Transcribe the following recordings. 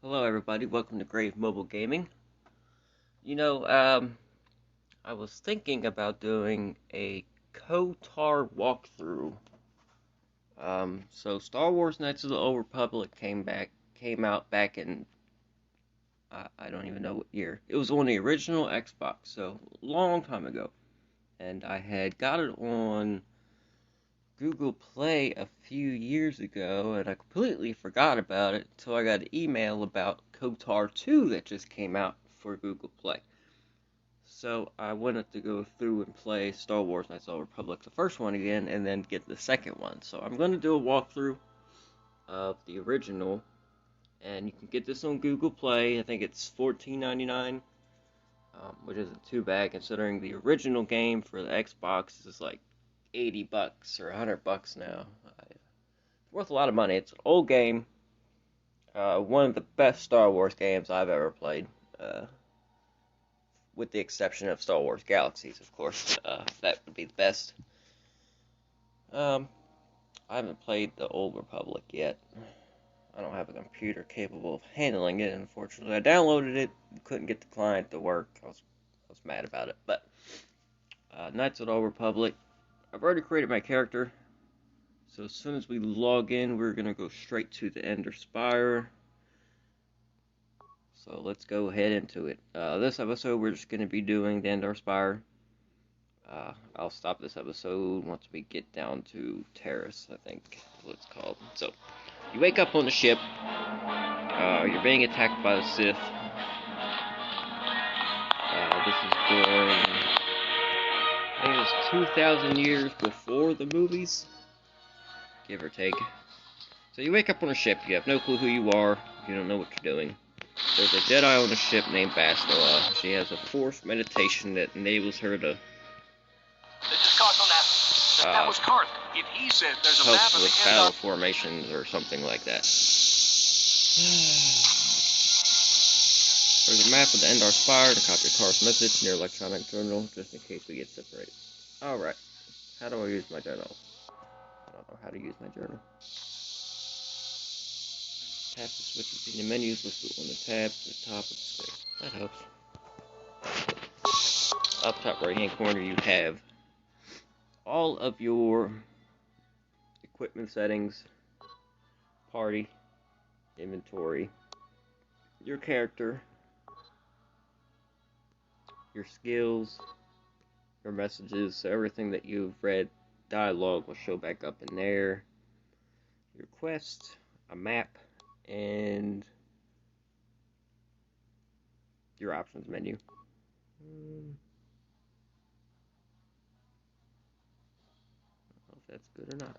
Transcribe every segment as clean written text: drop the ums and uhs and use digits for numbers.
Hello everybody, welcome to Grave Mobile Gaming. You know, I was thinking about doing a Kotor walkthrough. So Star Wars Knights of the Old Republic came out back in, I don't even know what year. It was on the original Xbox, so a long time ago. And I had got it on Google Play a few years ago, and I completely forgot about it until I got an email about Kotor 2 that just came out for Google Play. So I wanted to go through and play Star Wars Knights of the Old Republic, the first one again, and then get the second one. So I'm going to do a walkthrough of the original, and you can get this on Google Play. I think it's $14.99, which isn't too bad considering the original game for the Xbox is like $80 or $100 now. It's worth a lot of money. It's an old game, one of the best Star Wars games I've ever played. With the exception of Star Wars Galaxies, of course. That would be the best. I haven't played the Old Republic yet. I don't have a computer capable of handling it, unfortunately. I downloaded it, couldn't get the client to work. I was mad about it. But Knights of the Old Republic, I've already created my character. So as soon as we log in, we're going to go straight to the Endar Spire. So let's go ahead into it. This episode, we're just going to be doing the Endar Spire. I'll stop this episode once we get down to Terrace, I think is what it's called. So, you wake up on the ship. You're being attacked by the Sith. This is during, I think it was 2,000 years before the movies, give or take. So you wake up on a ship. You have no clue who you are. You don't know what you're doing. There's a Jedi on the ship named Bastila. She has a forced meditation that enables her to that was Carth. If he said there's a help map of with the battle formations or something like that. There's a map of the Endar Spire to copy Carth's message in your electronic journal, just in case we get separated. Alright, how do I use my journal? I don't know how to use my journal. Tap the switches between the menus listed on the tab to the top of the screen. That helps. Up top right hand corner you have all of your equipment settings, party, inventory, your character, your skills, your messages, so everything that you've read, dialogue will show back up in there, your quest, a map, and your options menu. I don't know if that's good or not.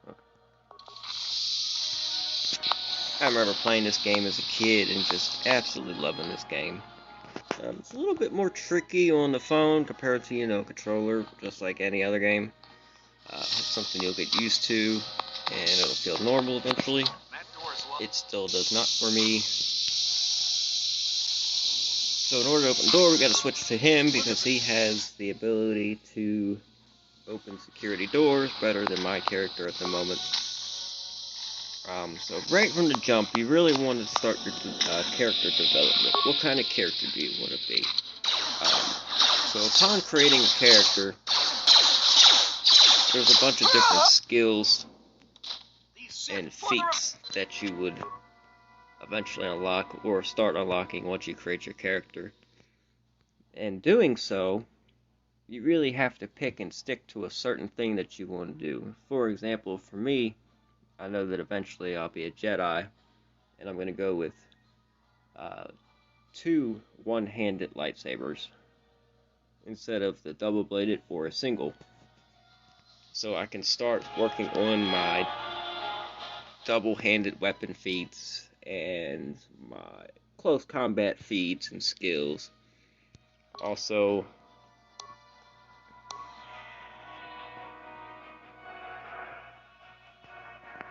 Okay. I remember playing this game as a kid and just absolutely loving this game. It's a little bit more tricky on the phone compared to, controller, just like any other game. It's something you'll get used to, and it'll feel normal eventually. It still does not for me. So in order to open the door, we gotta switch to him because he has the ability to open security doors better than my character at the moment. So right from the jump, you really want to start your character development. What kind of character do you want to be? So upon creating a character, there's a bunch of different skills and feats that you would eventually unlock or start unlocking once you create your character. And doing so, you really have to pick and stick to a certain thing that you want to do. For example, for me, I know that eventually I'll be a Jedi, and I'm going to go with 2 one-handed lightsabers instead of the double-bladed or a single. So I can start working on my double-handed weapon feats and my close combat feats and skills. Also,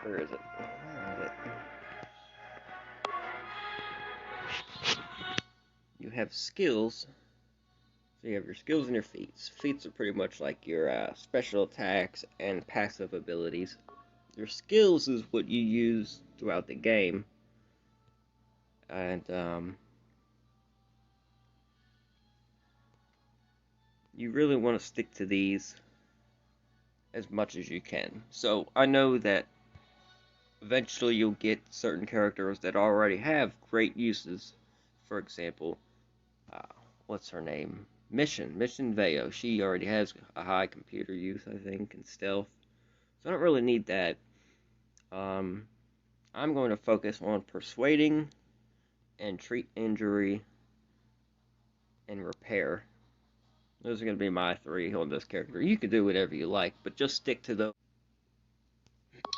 where is it? You have skills So you have your skills and your feats. Feats are pretty much like your special attacks and passive abilities. Your skills is what you use throughout the game, and you really want to stick to these as much as you can. So I know that eventually you'll get certain characters that already have great uses. For example, uh, what's her name? Mission Veo. She already has a high computer use, I think, and stealth. So I don't really need that. I'm going to focus on persuading and treat injury and repair. Those are going to be my three on this character. You can do whatever you like, but just stick to those.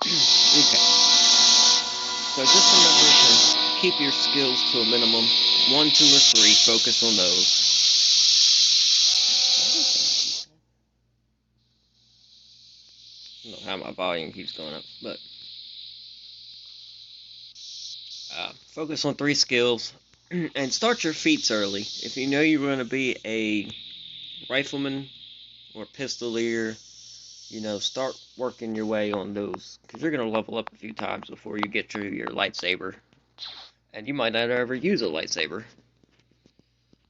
Okay. So just remember to keep your skills to a minimum. 1, 2, or 3. Focus on those. I don't know how my volume keeps going up, but focus on 3 skills and start your feats early. If you know you're going to be a rifleman or pistolier, start working your way on those, because you're going to level up a few times before you get to your lightsaber, and you might not ever use a lightsaber.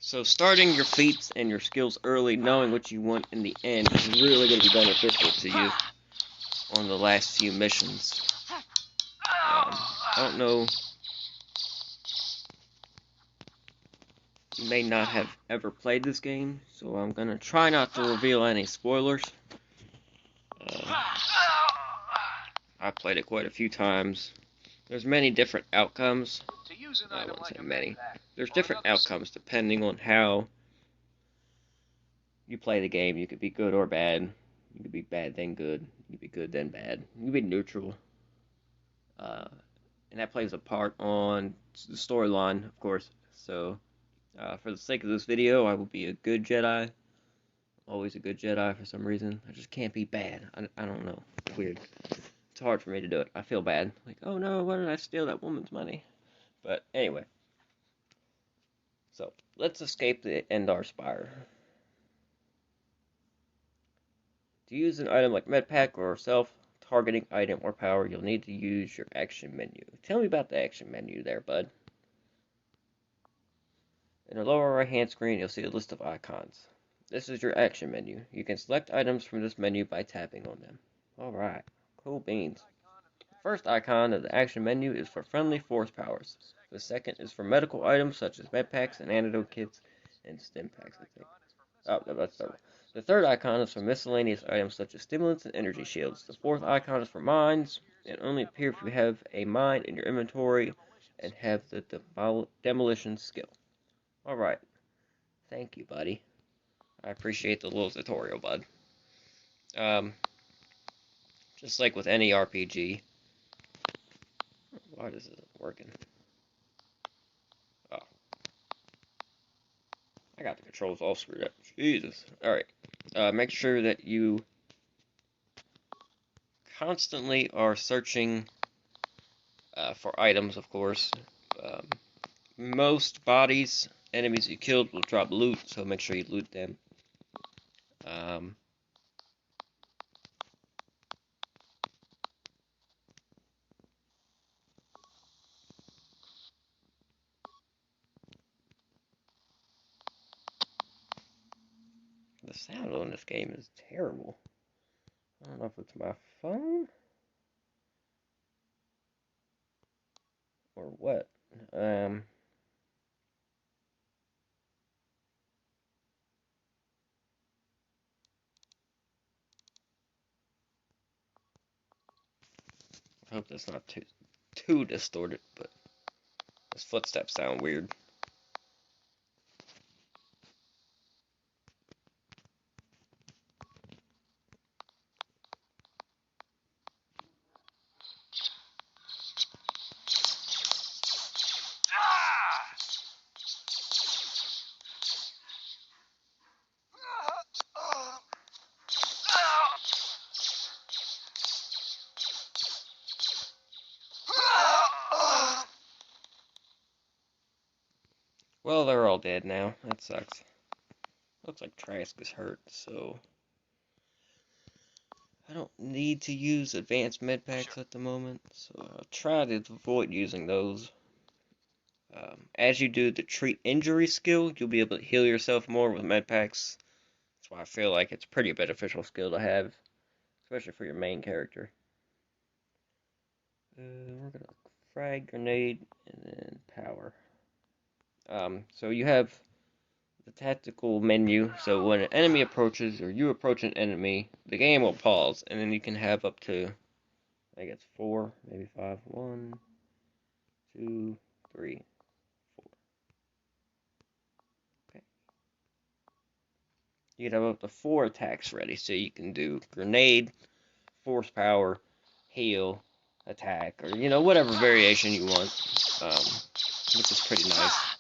So starting your feats and your skills early, knowing what you want in the end, is really going to be beneficial to you on the last few missions. I don't know, you may not have ever played this game, so I'm going to try not to reveal any spoilers. I played it quite a few times. There's many different outcomes. I won't say many. There's different outcomes depending on how you play the game. You could be good or bad. You could be bad then good. You could be good then bad. You could be neutral. And that plays a part on the storyline, of course. So, for the sake of this video, I will be a good Jedi. Always a good Jedi for some reason. I just can't be bad. I don't know. It's weird. It's hard for me to do it. I feel bad. Like, oh no, why did I steal that woman's money? But anyway. So, let's escape the Endar Spire. To use an item like Medpack or self-targeting item or power, you'll need to use your action menu. Tell me about the action menu there, bud. In the lower right-hand screen, you'll see a list of icons. This is your action menu. You can select items from this menu by tapping on them. Alright, cool beans. The first icon of the action menu is for friendly force powers. The second is for medical items such as medpacks and antidote kits and stim packs, I think. Oh, no, that's the The third icon is for miscellaneous items such as stimulants and energy shields. The fourth icon is for mines, and only appear if you have a mine in your inventory and have the demolition skill. Alright. Thank you, buddy. I appreciate the little tutorial, bud. Just like with any RPG. Why this isn't working? Oh. I got the controls all screwed up. Jesus. Alright. Make sure that you constantly are searching for items, of course. Most bodies, enemies you killed will drop loot, so make sure you loot them. The sound on this game is terrible. I don't know if it's my phone or what. I hope that's not too distorted, but his footsteps sound weird. Well, they're all dead now. That sucks. Looks like Trask is hurt, so I don't need to use advanced med packs at the moment, so I'll try to avoid using those. As you do the treat injury skill, you'll be able to heal yourself more with med packs. That's why I feel like it's a pretty beneficial skill to have, especially for your main character. We're gonna frag, grenade, and then power. So you have the tactical menu. So when an enemy approaches or you approach an enemy, the game will pause, and then you can have up to, I think it's 4, maybe 5. 1, 2, 3, 4. Okay. You can have up to 4 attacks ready, so you can do grenade, force power, heal, attack, or whatever variation you want, which is pretty nice.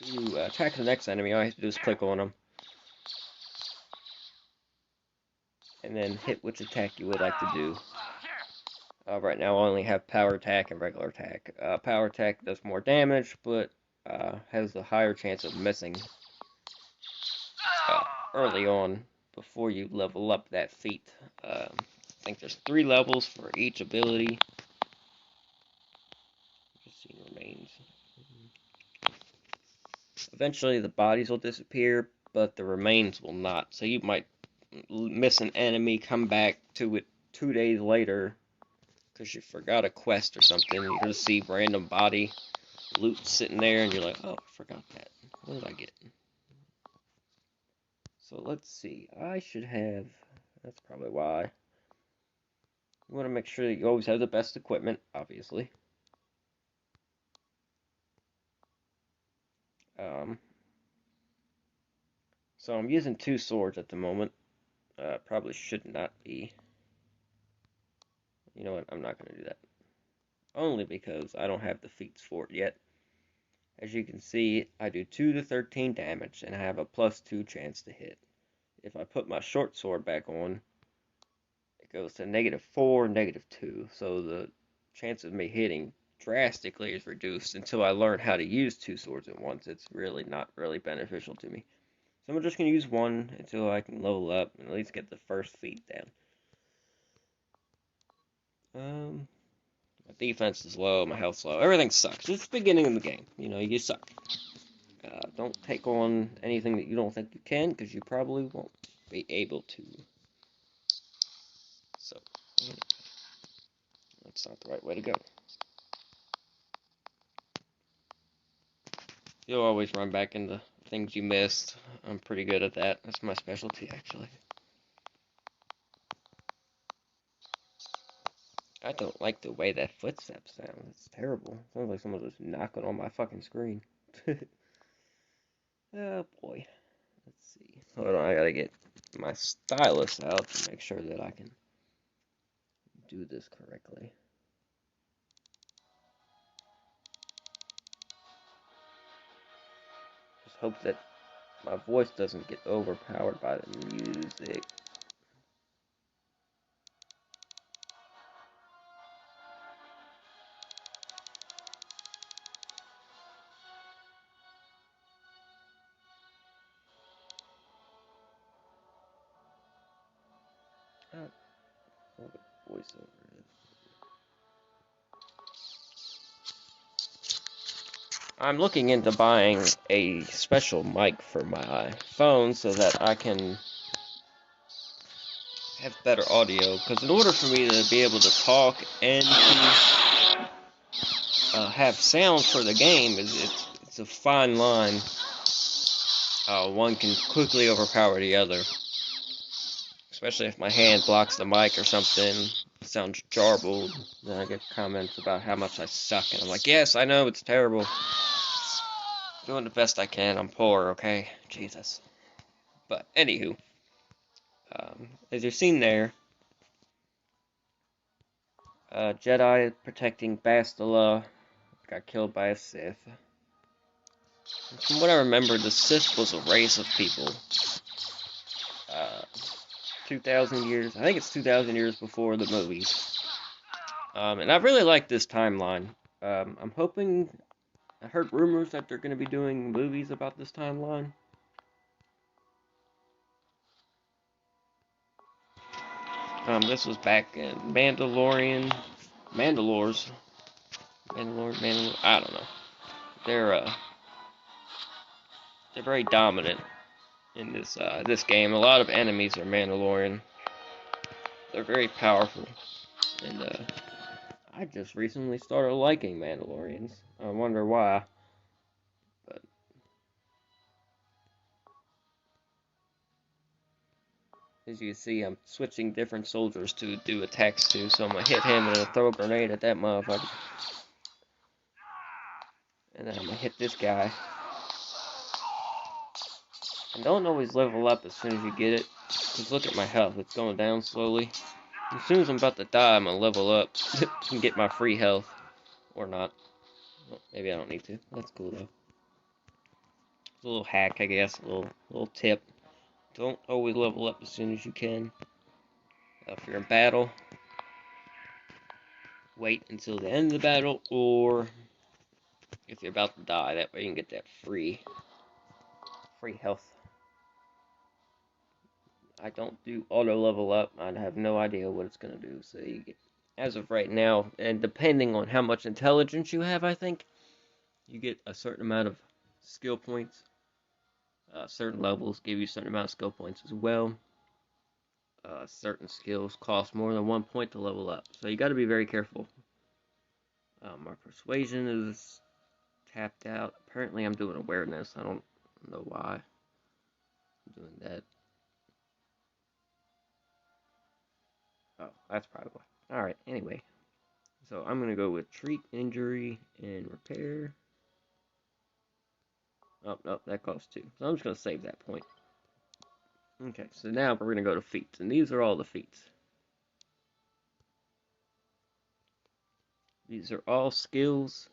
To attack the next enemy, all you have to do is click on them, and then hit which attack you would like to do. Right now I only have power attack and regular attack. Power attack does more damage, but has a higher chance of missing early on before you level up that feat. I think there's 3 levels for each ability. Just see remains. Eventually the bodies will disappear, but the remains will not. So you might miss an enemy, come back to it 2 days later because you forgot a quest or something. You just see random body loot sitting there, and you're like, oh, I forgot that. What did I get? So let's see. I should have. That's probably why. You want to make sure that you always have the best equipment, obviously. So I'm using 2 swords at the moment. Probably should not be. You know what? I'm not going to do that. Only because I don't have the feats for it yet. As you can see, I do 2 to 13 damage, and I have a +2 chance to hit. If I put my short sword back on, it goes to -4, -2. So the chance of me hitting drastically is reduced until I learn how to use 2 swords at once. It's really not really beneficial to me. So I'm just going to use one until I can level up and at least get the first feat down. My defense is low, my health's low, everything sucks. It's the beginning of the game, you suck. Don't take on anything that you don't think you can, because you probably won't be able to. So, that's not the right way to go. You'll always run back into things you missed. I'm pretty good at that. That's my specialty, actually. I don't like the way that footsteps sound. It's terrible. It sounds like someone just knocking on my fucking screen. Oh boy. Let's see. Hold on, I gotta get my stylus out to make sure that I can do this correctly. Just hope that my voice doesn't get overpowered by the music. Oh, the voiceover is. I'm looking into buying a special mic for my phone so that I can have better audio, because in order for me to be able to talk and to have sound for the game, it's a fine line. One can quickly overpower the other, especially if my hand blocks the mic or something. It sounds jarbled. Then I get comments about how much I suck, and I'm like, yes, I know, it's terrible. Doing the best I can. I'm poor, okay? Jesus. But anywho, as you've seen there, Jedi protecting Bastila got killed by a Sith. And from what I remember, the Sith was a race of people. 2,000 years, I think it's 2,000 years before the movies. And I really like this timeline. I'm hoping I heard rumors that they're going to be doing movies about this timeline. This was back in Mandalore, I don't know. They're very dominant in this game. A lot of enemies are Mandalorian. They're very powerful, and I just recently started liking Mandalorians. I wonder why, but as you can see, I'm switching different soldiers to do attacks to, so I'm gonna hit him and throw a grenade at that motherfucker. And then I'm gonna hit this guy. And don't always level up as soon as you get it. Just look at my health, it's going down slowly. As soon as I'm about to die, I'm gonna level up and get my free health. Or not. Well, maybe I don't need to. That's cool though. It's a little hack, I guess. A little tip. Don't always level up as soon as you can. If you're in battle, wait until the end of the battle, or if you're about to die, that way you can get that free health. I don't do auto level up. I have no idea what it's gonna do. So you get, as of right now, and depending on how much intelligence you have, I think you get a certain amount of skill points. Certain levels give you a certain amount of skill points as well. Certain skills cost more than 1 point to level up, so you got to be very careful. My persuasion is tapped out. Apparently, I'm doing awareness. I don't know why I'm doing that. Oh, that's probably why. Alright, anyway. So I'm going to go with treat, injury, and repair. Oh, no, that costs 2. So I'm just going to save that point. Okay, so now we're going to go to feats. And these are all the feats. These are all skills,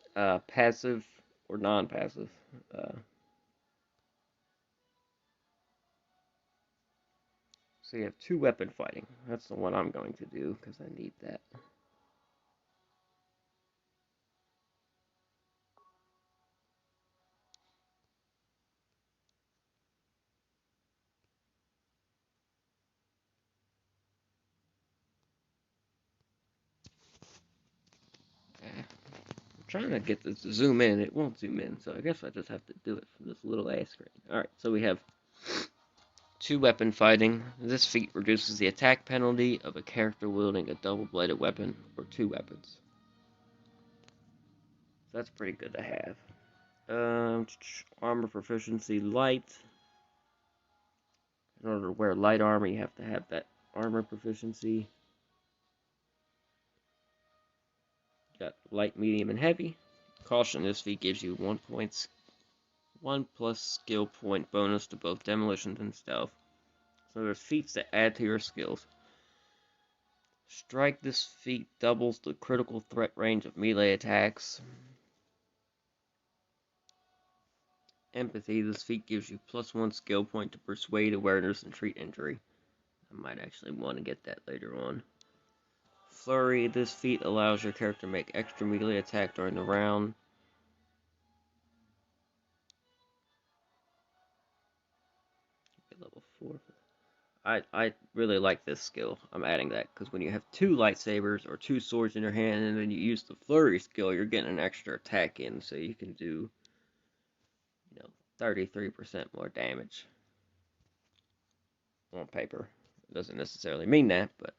passive or non-passive. So you have 2 weapon fighting. That's the one I'm going to do, because I need that. I'm trying to get this to zoom in. It won't zoom in, so I guess I just have to do it from this little ass screen. Alright, so we have 2 weapon fighting. This feat reduces the attack penalty of a character wielding a double-bladed weapon or 2 weapons. So that's pretty good to have. Armor proficiency light. In order to wear light armor, you have to have that armor proficiency. Got light, medium, and heavy. Caution, this feat gives you 1 plus skill point bonus to both demolition and stealth. So there's feats that add to your skills. Strike, this feat doubles the critical threat range of melee attacks. Empathy, this feat gives you +1 skill point to persuade, awareness, and treat injury. I might actually want to get that later on. Flurry, this feat allows your character to make extra melee attack during the round. Level 4. I really like this skill. I'm adding that because when you have 2 lightsabers or 2 swords in your hand and then you use the flurry skill, you're getting an extra attack in, so you can do, 33% more damage on paper. It doesn't necessarily mean that, but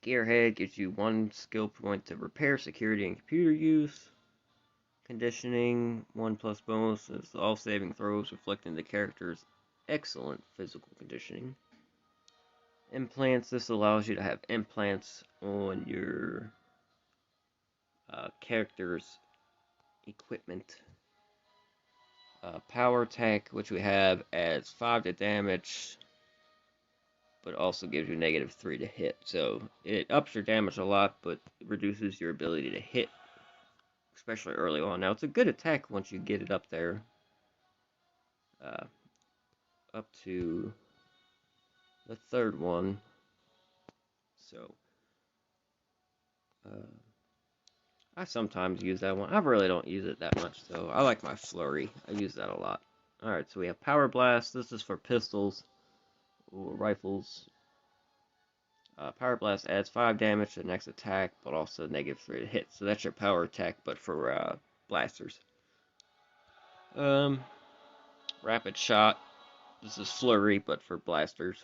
Gearhead gives you 1 skill point to repair, security, and computer use. Conditioning, 1 plus bonus is all saving throws, reflecting the character's excellent physical conditioning. Implants, this allows you to have implants on your character's equipment. Power attack, which we have, adds 5 to damage, but also gives you -3 to hit. So it ups your damage a lot, but reduces your ability to hit, especially early on. Now, it's a good attack once you get it up there. Up to the 3rd one. So, I sometimes use that one. I really don't use it that much, though. I like my flurry. I use that a lot. Alright, so we have Power Blast. This is for pistols or rifles. Power Blast adds 5 damage to the next attack, but also -3 to hit. So that's your power attack, but for blasters. Rapid Shot. This is Flurry, but for blasters.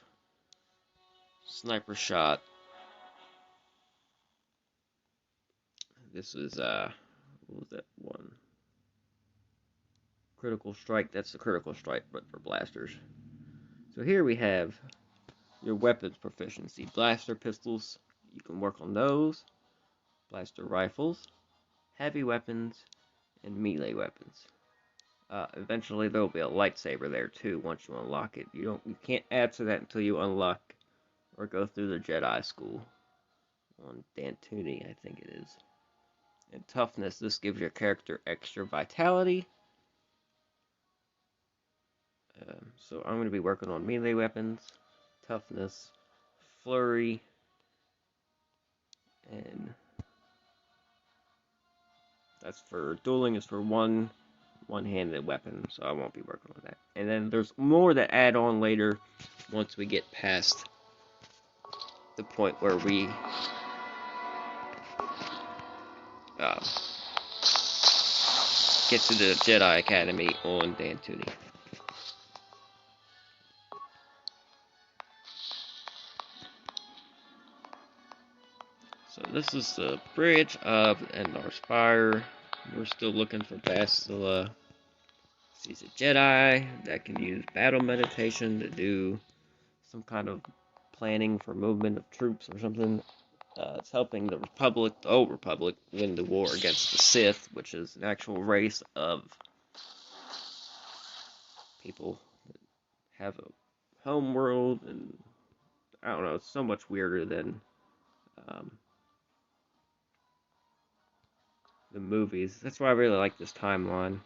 Sniper Shot. This is, what was that one? Critical Strike. That's the Critical Strike, but for blasters. So here we have your weapons proficiency. Blaster pistols, you can work on those. Blaster rifles, heavy weapons, and melee weapons. Eventually there will be a lightsaber there too once you unlock it. You can't add to that until you unlock or go through the Jedi school on Dantooine, I think it is. And toughness, this gives your character extra vitality. So I'm going to be working on melee weapons, toughness, flurry, and that's for dueling is for one-handed weapon, so I won't be working on that. And then there's more to add on later once we get past the point where we get to the Jedi Academy on Dantooine. So this is the bridge of Endar Spire. We're still looking for Bastila. She's a Jedi that can use battle meditation to do some kind of planning for movement of troops or something. It's helping the Republic, the old Republic, win the war against the Sith, which is an actual race of people that have a home world, and I don't know, it's so much weirder than the movies. That's why I really like this timeline.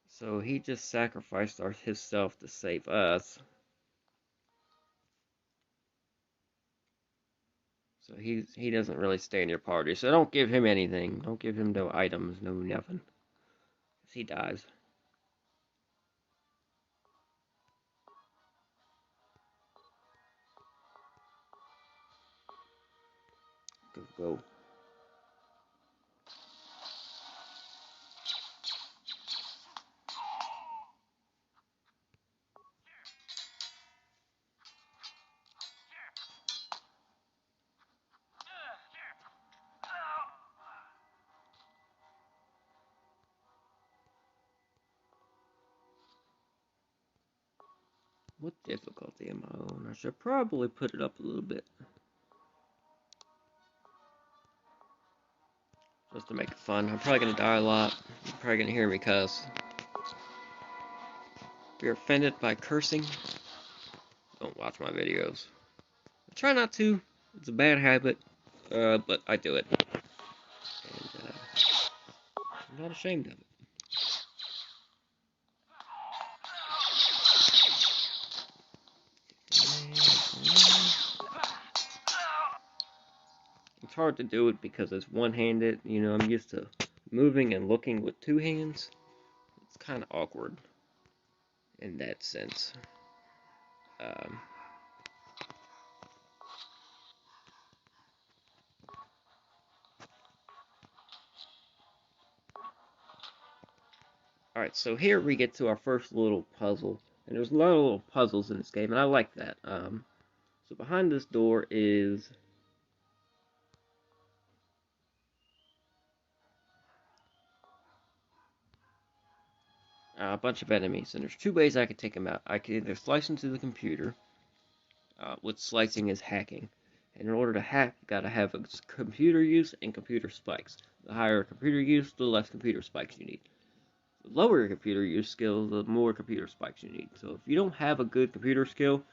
So he just sacrificed himself to save us. So he doesn't really stay in your party. So don't give him anything. Don't give him no items, no nothing. 'Cause he dies. Go. What difficulty am I on? I should probably put it up a little bit. Just to make it fun. I'm probably going to die a lot. You're probably going to hear me cuss. If you're offended by cursing, don't watch my videos. I try not to. It's a bad habit, but I do it. And I'm not ashamed of it. It's hard to do it because it's one-handed. You know, I'm used to moving and looking with two hands. It's kind of awkward in that sense. Alright, so here we get to our first little puzzle. And there's a lot of little puzzles in this game, and I like that. So behind this door is a bunch of enemies, and there's two ways I could take them out. I could either slice into the computer, what slicing is hacking. And in order to hack, you gotta have a computer use and computer spikes. The higher computer use, the less computer spikes you need. The lower your computer use skill, the more computer spikes you need. So if you don't have a good computer skill,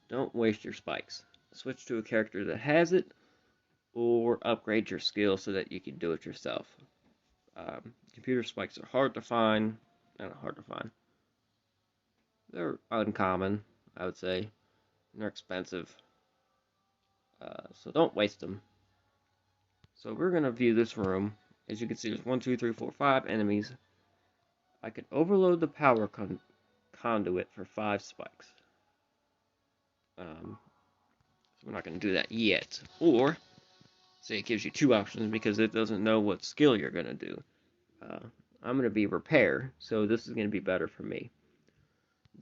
don't waste your spikes. Switch to a character that has it, or upgrade your skill so that you can do it yourself. Computer spikes are hard to find. Not hard to find. They're uncommon, I would say. They're expensive. So don't waste them. So we're gonna view this room. As you can see, there's 1, 2, 3, 4, 5 enemies. I could overload the power conduit for 5 spikes. So we're not gonna do that yet. Or say it gives you 2 options because it doesn't know what skill you're gonna do. I'm gonna be repair, so this is gonna be better for me.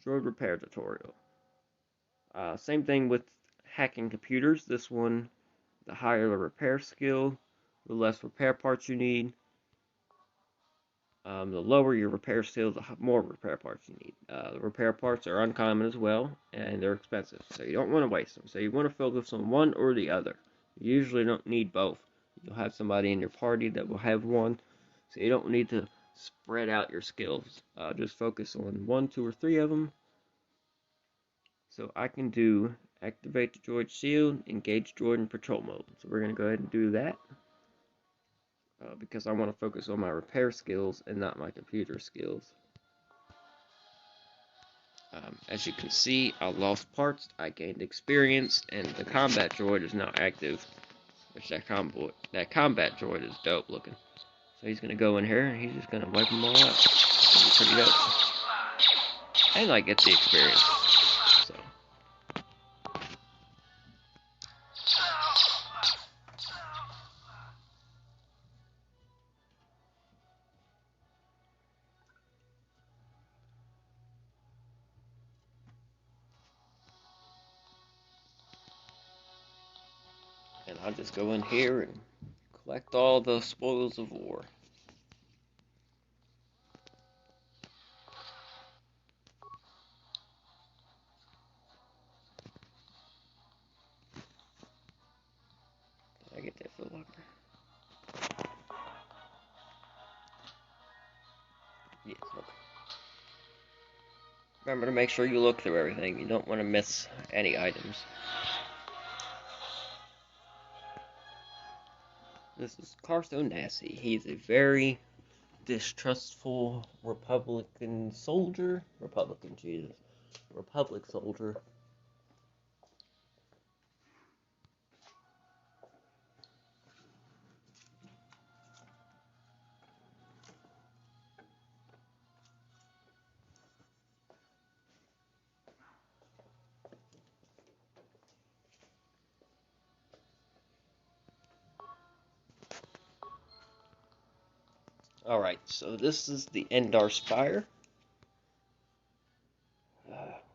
Droid repair tutorial. Same thing with hacking computers. This one, the higher the repair skill, the less repair parts you need. The lower your repair skill, the more repair parts you need. The repair parts are uncommon as well, and they're expensive, so you don't want to waste them. So you want to focus on one or the other. You usually don't need both. You'll have somebody in your party that will have one, so you don't need to spread out your skills. Just focus on 1, 2, or 3 of them. So I can do activate the droid shield, engage droid in patrol mode. So we're going to go ahead and do that. Because I want to focus on my repair skills and not my computer skills. As you can see, I lost parts, I gained experience, and the combat droid is now active. Which that combat droid is dope looking. So he's gonna go in here and he's just gonna wipe them all out. It's pretty dope. And I get the experience. So. And I'll just go in here and collect all the spoils of war. Did I get that foot locker? Yes, okay. Remember to make sure you look through everything. You don't want to miss any items. This is Carson Nassie. He's a very distrustful Republican soldier. Republic soldier. Alright, so this is the Endar Spire.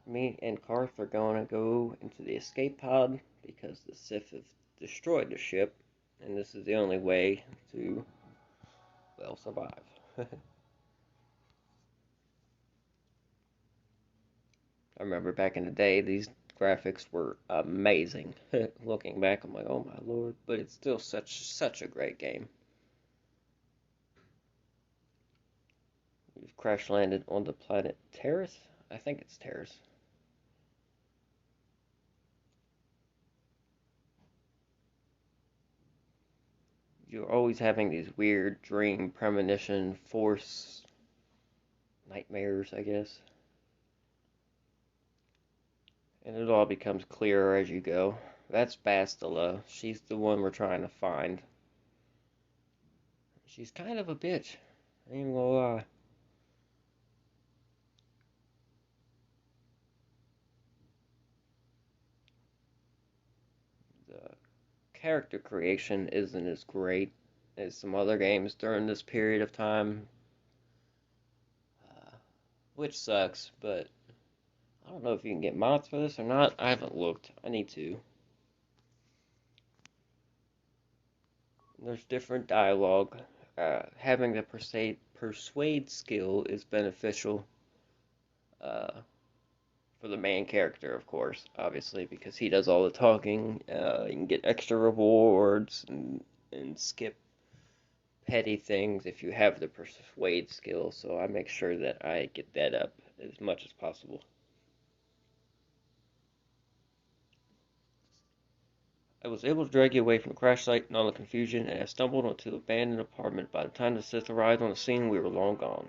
Me and Karth are going to go into the escape pod because the Sith have destroyed the ship, and this is the only way to, well, survive. I remember back in the day, these graphics were amazing. Looking back, I'm like, oh my lord, but it's still such a great game. We've crash landed on the planet Terrace. I think it's Terrace. You're always having these weird dream premonition force nightmares, I guess. And it all becomes clearer as you go. That's Bastila. She's the one we're trying to find. She's kind of a bitch. I ain't gonna lie. The character creation isn't as great as some other games during this period of time. Which sucks, but I don't know if you can get mods for this or not. I haven't looked. I need to. There's different dialogue. Having the persuade skill is beneficial for the main character, of course, obviously, because he does all the talking. You can get extra rewards and skip petty things if you have the persuade skill, so I make sure that I get that up as much as possible. I was able to drag you away from the crash site and all the confusion, and I stumbled onto an abandoned apartment. By the time the Sith arrived on the scene, we were long gone.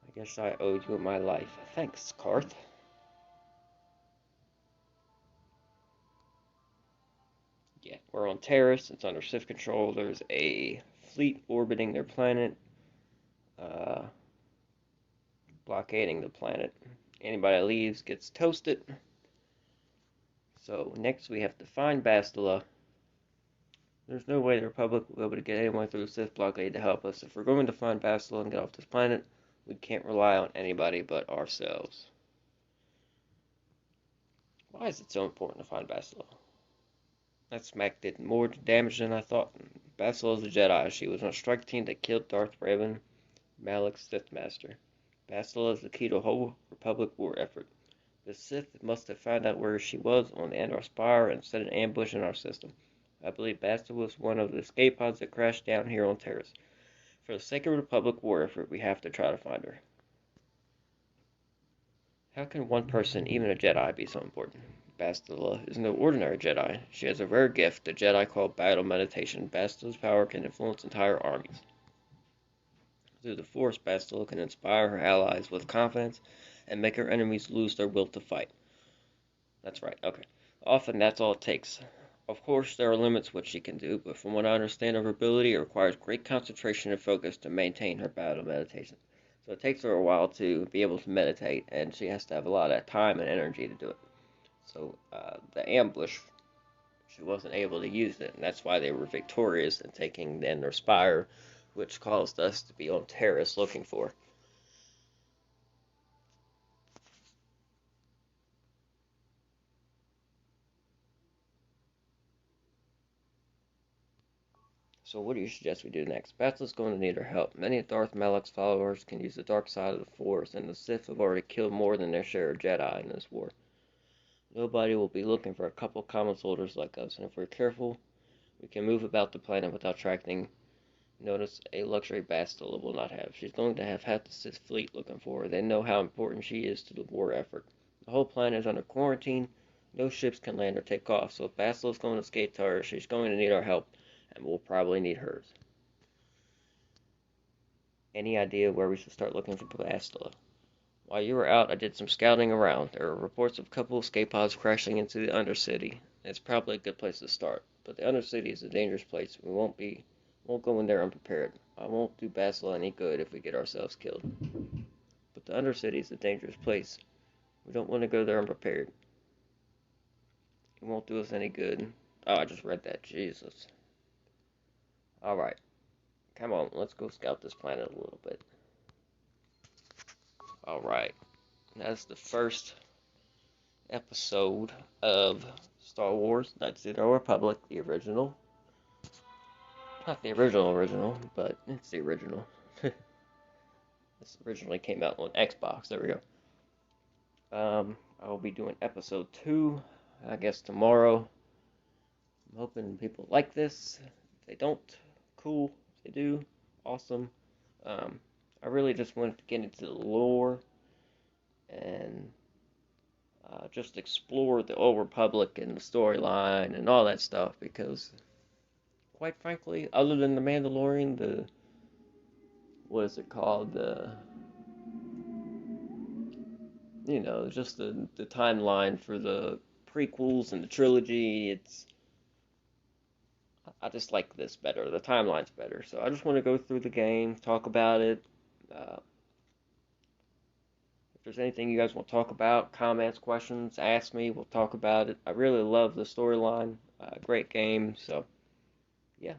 I guess I owed you my life. Thanks, Karth. Yeah, we're on Terrace. It's under Sith control. There's a fleet orbiting their planet, uh, blockading the planet. Anybody that leaves gets toasted. So next we have to find Bastila. There's no way the Republic will be able to get anyone through the Sith blockade to help us. If we're going to find Bastila and get off this planet, we can't rely on anybody but ourselves. Why is it so important to find Bastila? That smack did more damage than I thought. Bastila is a Jedi. She was on a strike team that killed Darth Revan, Malak's Sith Master. Bastila is the key to the whole Republic war effort. The Sith must have found out where she was on the Endar Spire and set an ambush in our system. I believe Bastila was one of the escape pods that crashed down here on Terrace. For the sake of the Republic war effort, we have to try to find her. How can one person, even a Jedi, be so important? Bastila is no ordinary Jedi. She has a rare gift, the Jedi called battle meditation. Bastila's power can influence entire armies. Through the Force, Bastila can inspire her allies with confidence and make her enemies lose their will to fight. That's right, okay. Often that's all it takes. Of course, there are limits what she can do, but from what I understand of her ability, it requires great concentration and focus to maintain her battle meditation. So it takes her a while to be able to meditate, and she has to have a lot of time and energy to do it. So the ambush, she wasn't able to use it, and that's why they were victorious in taking the Endar Spire, which caused us to be on Terrace looking for. So what do you suggest we do next? Bastila's going to need our help. Many of Darth Malak's followers can use the dark side of the Force, and the Sith have already killed more than their share of Jedi in this war. Nobody will be looking for a couple of common soldiers like us, and if we're careful, we can move about the planet without attracting notice a luxury Bastila will not have. She's going to have half the Sith fleet looking for her. They know how important she is to the war effort. The whole planet is under quarantine. No ships can land or take off, so if Bastila's going to escape to her, she's going to need our help, and we'll probably need hers. Any idea where we should start looking for Bastila? While you were out, I did some scouting around. There are reports of a couple of escape pods crashing into the Undercity. It's probably a good place to start, but the Undercity is a dangerous place. We won't go in there unprepared. I won't do Bastila any good if we get ourselves killed. But the Undercity is a dangerous place. We don't want to go there unprepared. It won't do us any good. Oh, I just read that. Jesus. Alright. Come on, let's go scout this planet a little bit. Alright. That's the first episode of Star Wars Knights of the Old Republic, the original. Not the original, but it's the original. This originally came out on Xbox. There we go. I will be doing episode 2, I guess tomorrow. I'm hoping people like this. If they don't, cool. If they do, awesome. I really just wanted to get into the lore and just explore the Old Republic and the storyline and all that stuff because, quite frankly, other than the Mandalorian, what is it called? Just the timeline for the prequels and the trilogy. I just like this better. The timeline's better. So I just want to go through the game, talk about it. Uh, if there's anything you guys want to talk about, comments, questions, ask me. We'll talk about it. I really love the storyline. Great game. So, yeah.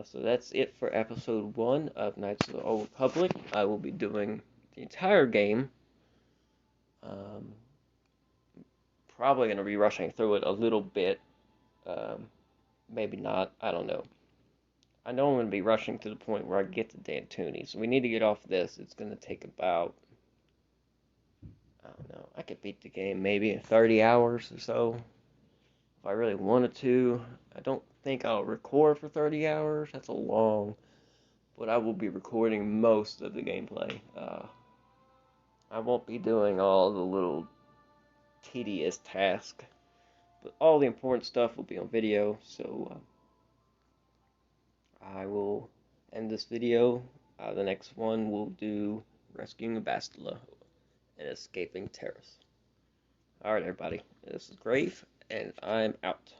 So that's it for episode 1 of Knights of the Old Republic. I will be doing the entire game. Probably going to be rushing through it a little bit. Maybe not. I don't know. I know I'm going to be rushing to the point where I get to Dantoonie. So we need to get off this. It's going to take about, I don't know. I could beat the game maybe in 30 hours or so. If I really wanted to. I don't think I'll record for 30 hours. That's a long. But I will be recording most of the gameplay. I won't be doing all the little tedious tasks. But all the important stuff will be on video. So I will end this video. The next one will do rescuing Bastila and escaping Terrace. Alright, everybody. This is Grave, and I'm out.